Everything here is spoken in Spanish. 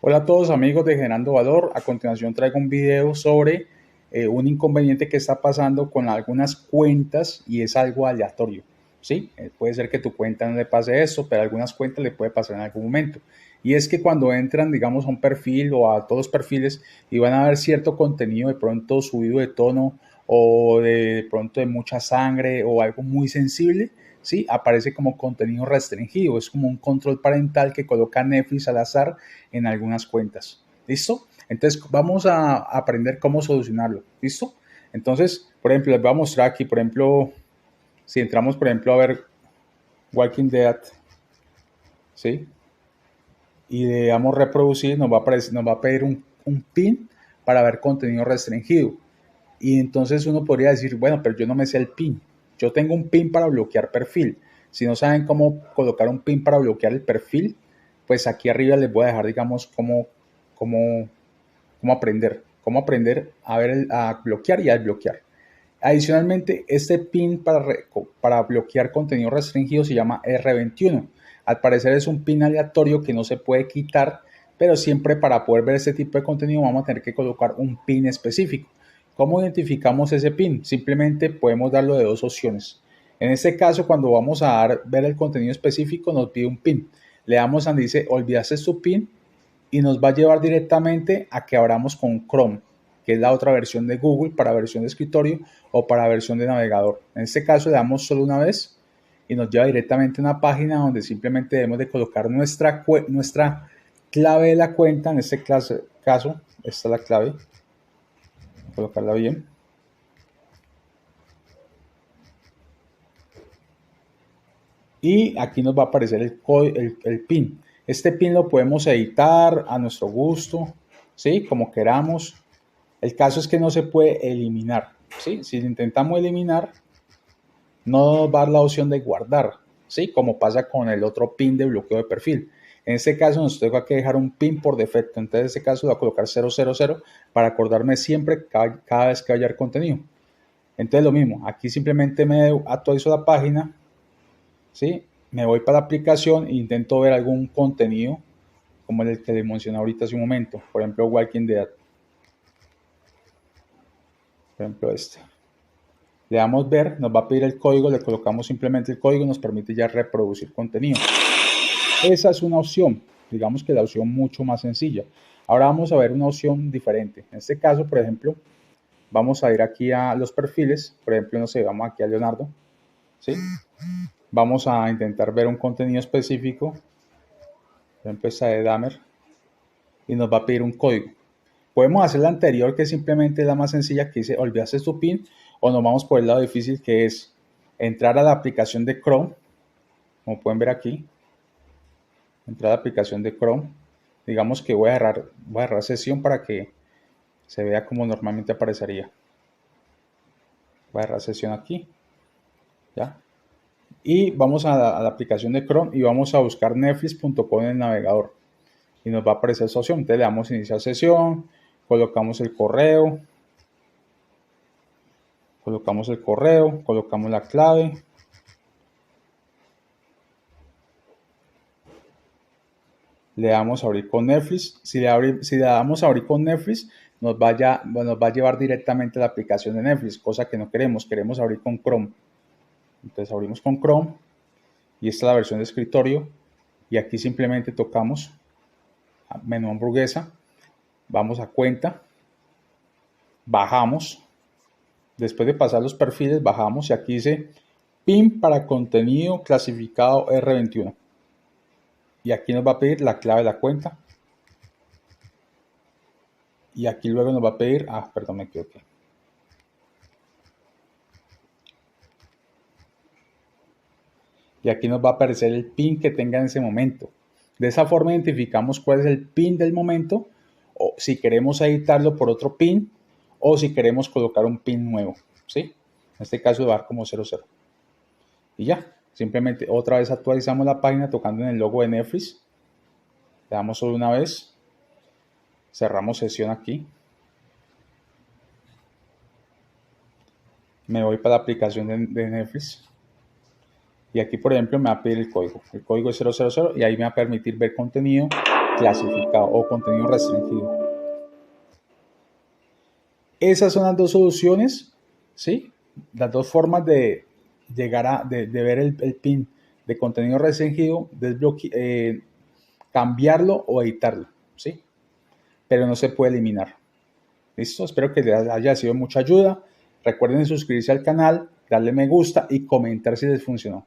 Hola a todos amigos de Generando Valor. A continuación traigo un video sobre un inconveniente que está pasando con algunas cuentas y es algo aleatorio. ¿Sí? Puede ser que tu cuenta no le pase esto, pero a algunas cuentas le puede pasar en algún momento. Y es que cuando entran, digamos, a un perfil o a todos los perfiles y van a ver cierto contenido de pronto subido de tono o de pronto de mucha sangre o algo muy sensible, ¿sí? Aparece como contenido restringido. Es como un control parental que coloca Netflix al azar en algunas cuentas. ¿Listo? Entonces vamos a aprender cómo solucionarlo. ¿Listo? Entonces, por ejemplo, les voy a mostrar aquí, por ejemplo, si entramos, por ejemplo, a ver Walking Dead, ¿sí? Y le damos reproducir, nos va a pedir un pin para ver contenido restringido. Y entonces uno podría decir, bueno, pero yo no me sé el pin. Yo tengo un pin para bloquear perfil. Si no saben cómo colocar un pin para bloquear el perfil, pues aquí arriba les voy a dejar, digamos, cómo cómo aprender a ver, a bloquear y a desbloquear. Adicionalmente, este pin para bloquear contenido restringido se llama R21. Al parecer es un pin aleatorio que no se puede quitar, pero siempre para poder ver este tipo de contenido vamos a tener que colocar un pin específico. ¿Cómo identificamos ese pin? Simplemente podemos darlo de dos opciones. En este caso, cuando vamos a ver el contenido específico, nos pide un pin. Le damos donde dice, olvidaste tu pin, y nos va a llevar directamente a que abramos con Chrome, que es la otra versión de Google para versión de escritorio o para versión de navegador. En este caso le damos solo una vez y nos lleva directamente a una página donde simplemente debemos de colocar nuestra clave de la cuenta. En este caso, esta es la clave, colocarla bien. Y aquí nos va a aparecer el PIN. Este PIN lo podemos editar a nuestro gusto, ¿sí? Como queramos. El caso es que no se puede eliminar, ¿sí? Si intentamos eliminar, no nos va a dar la opción de guardar, ¿sí? Como pasa con el otro PIN de bloqueo de perfil. En este caso nos tengo que dejar un PIN por defecto. Entonces en este caso voy a colocar 000 para acordarme siempre cada vez que vaya a haber contenido. Entonces lo mismo, aquí simplemente me actualizo la página, ¿sí? Me voy para la aplicación e intento ver algún contenido como el que les mencioné ahorita hace un momento. Por ejemplo, Walking Dead. Por ejemplo, este. Le damos ver, nos va a pedir el código, le colocamos simplemente el código y nos permite ya reproducir contenido. Esa es una opción, digamos que la opción mucho más sencilla. Ahora vamos a ver una opción diferente. En este caso, por ejemplo, vamos a ir aquí a los perfiles. Por ejemplo, no sé, vamos aquí a Leonardo. ¿Sí? Vamos a intentar ver un contenido específico. Por ejemplo, esta de Dahmer. Y nos va a pedir un código. Podemos hacer la anterior, que simplemente es la más sencilla, que dice olvidaste tu PIN, o nos vamos por el lado difícil, que es entrar a la aplicación de Chrome, como pueden ver aquí, entrar a la aplicación de Chrome. Digamos que voy a cerrar sesión para que se vea como normalmente aparecería. Voy a cerrar sesión aquí, ¿ya? Y vamos a la aplicación de Chrome y vamos a buscar netflix.com en el navegador. Y nos va a aparecer esa opción. Entonces le damos a iniciar sesión, colocamos el correo, colocamos la clave. Le damos a abrir con Netflix. Si le damos a abrir con Netflix, nos va a llevar directamente a la aplicación de Netflix, cosa que no queremos. Queremos abrir con Chrome. Entonces abrimos con Chrome y esta es la versión de escritorio. Y aquí simplemente tocamos menú hamburguesa, vamos a cuenta, bajamos. Después de pasar los perfiles, bajamos y aquí dice PIN para contenido clasificado R21. Y aquí nos va a pedir la clave de la cuenta. Y aquí luego nos va a pedir, perdón, me equivoqué. Y aquí nos va a aparecer el PIN que tenga en ese momento. De esa forma identificamos cuál es el PIN del momento, o si queremos editarlo por otro PIN, o si queremos colocar un PIN nuevo, ¿sí? En este caso va a dar como 00. Y ya, simplemente otra vez actualizamos la página tocando en el logo de Netflix. Le damos solo una vez. Cerramos sesión aquí. Me voy para la aplicación de Netflix. Y aquí, por ejemplo, me va a pedir el código. El código es 000 y ahí me va a permitir ver contenido clasificado o contenido restringido. Esas son las dos soluciones, ¿sí? Las dos formas de llegar de ver el pin de contenido restringido, cambiarlo o editarlo, ¿sí? Pero no se puede eliminar. ¿Listo? Espero que les haya sido mucha ayuda. Recuerden suscribirse al canal, darle me gusta y comentar si les funcionó.